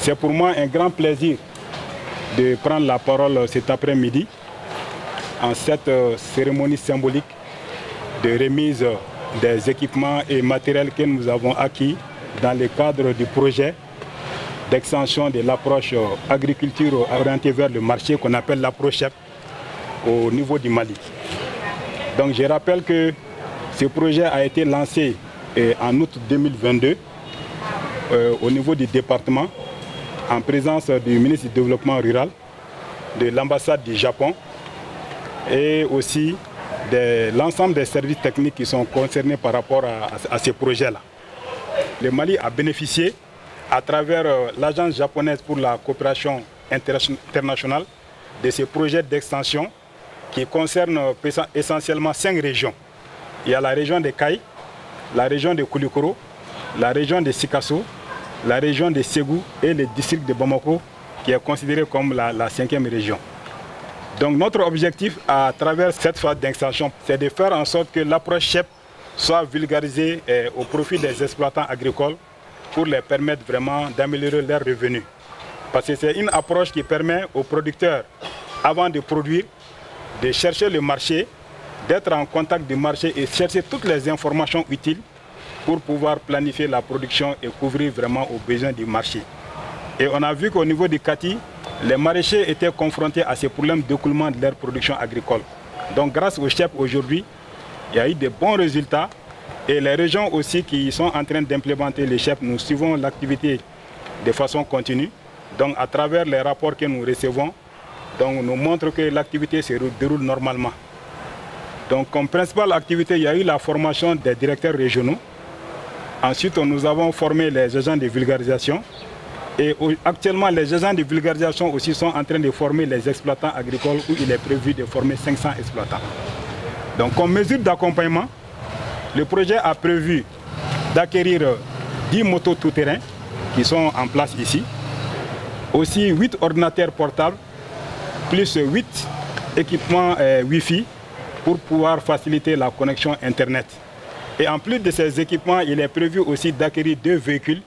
C'est pour moi un grand plaisir de prendre la parole cet après-midi en cette cérémonie symbolique de remise des équipements et matériels que nous avons acquis dans le cadre du projet d'extension de l'approche agriculture orientée vers le marché qu'on appelle l'approche CHEP au niveau du Mali. Donc je rappelle que ce projet a été lancé en août 2022 au niveau du département en présence du ministre du Développement rural, de l'ambassade du Japon et aussi de l'ensemble des services techniques qui sont concernés par rapport à ces projets-là. Le Mali a bénéficié à travers l'agence japonaise pour la coopération internationale de ces projets d'extension qui concernent essentiellement 5 régions. Il y a la région de Kaï, la région de Koulikoro, la région de Sikasso, la région de Ségou et le district de Bamako qui est considéré comme la 5e région. Donc notre objectif à travers cette phase d'extension, c'est de faire en sorte que l'approche CHEP soit vulgarisée au profit des exploitants agricoles pour les permettre vraiment d'améliorer leurs revenus. Parce que c'est une approche qui permet aux producteurs, avant de produire, de chercher le marché, d'être en contact du marché et chercher toutes les informations utiles pour pouvoir planifier la production et couvrir vraiment aux besoins du marché. Et on a vu qu'au niveau du Kati, les maraîchers étaient confrontés à ces problèmes d'écoulement de leur production agricole. Donc grâce au CHEP aujourd'hui, il y a eu de bons résultats. Et les régions aussi qui sont en train d'implémenter les CHEP, nous suivons l'activité de façon continue. Donc à travers les rapports que nous recevons, donc, nous montrent que l'activité se déroule normalement. Donc comme principale activité, il y a eu la formation des directeurs régionaux. Ensuite, nous avons formé les agents de vulgarisation. Et actuellement, les agents de vulgarisation aussi sont en train de former les exploitants agricoles où il est prévu de former 500 exploitants. Donc comme mesure d'accompagnement, le projet a prévu d'acquérir 10 motos tout-terrain qui sont en place ici. Aussi 8 ordinateurs portables, plus 8 équipements Wi-Fi pour pouvoir faciliter la connexion Internet. Et en plus de ces équipements, il est prévu aussi d'acquérir 2 véhicules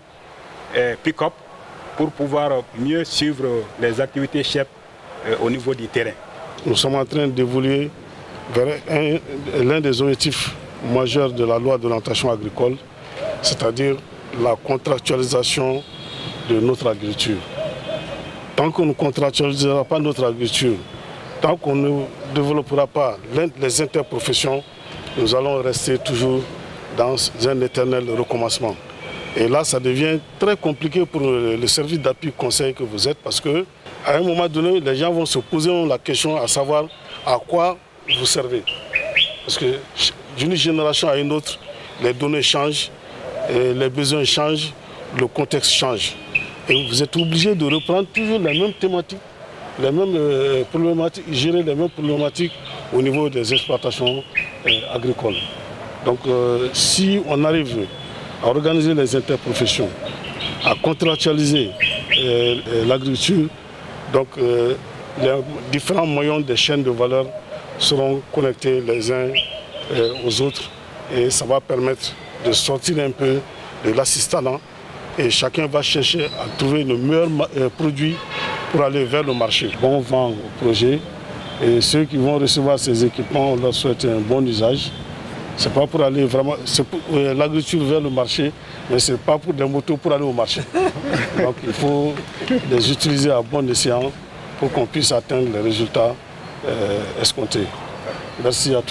pick-up pour pouvoir mieux suivre les activités CHEP au niveau du terrain. Nous sommes en train d'évoluer vers l'un des objectifs majeurs de la loi d'orientation agricole, c'est-à-dire la contractualisation de notre agriculture. Tant qu'on ne contractualisera pas notre agriculture, tant qu'on ne développera pas les interprofessions, nous allons rester toujours dans un éternel recommencement. Et là, ça devient très compliqué pour le service d'appui conseil que vous êtes parce qu'à un moment donné, les gens vont se poser la question à savoir à quoi vous servez. Parce que d'une génération à une autre, les données changent, les besoins changent, le contexte change. Et vous êtes obligé de reprendre toujours les mêmes thématiques, les mêmes problématiques, gérer les mêmes problématiques au niveau des exploitations agricoles. Donc si on arrive à organiser les interprofessions, à contractualiser l'agriculture, donc les différents moyens des chaînes de valeur seront connectés les uns aux autres et ça va permettre de sortir un peu de l'assistanat et chacun va chercher à trouver le meilleur produit pour aller vers le marché. Bon vent au projet et ceux qui vont recevoir ces équipements, on leur souhaite un bon usage. Ce n'est pas pour aller vraiment, c'est pour l'agriculture vers le marché, mais ce n'est pas pour des motos pour aller au marché. Donc il faut les utiliser à bon escient pour qu'on puisse atteindre les résultats escomptés. Merci à tous.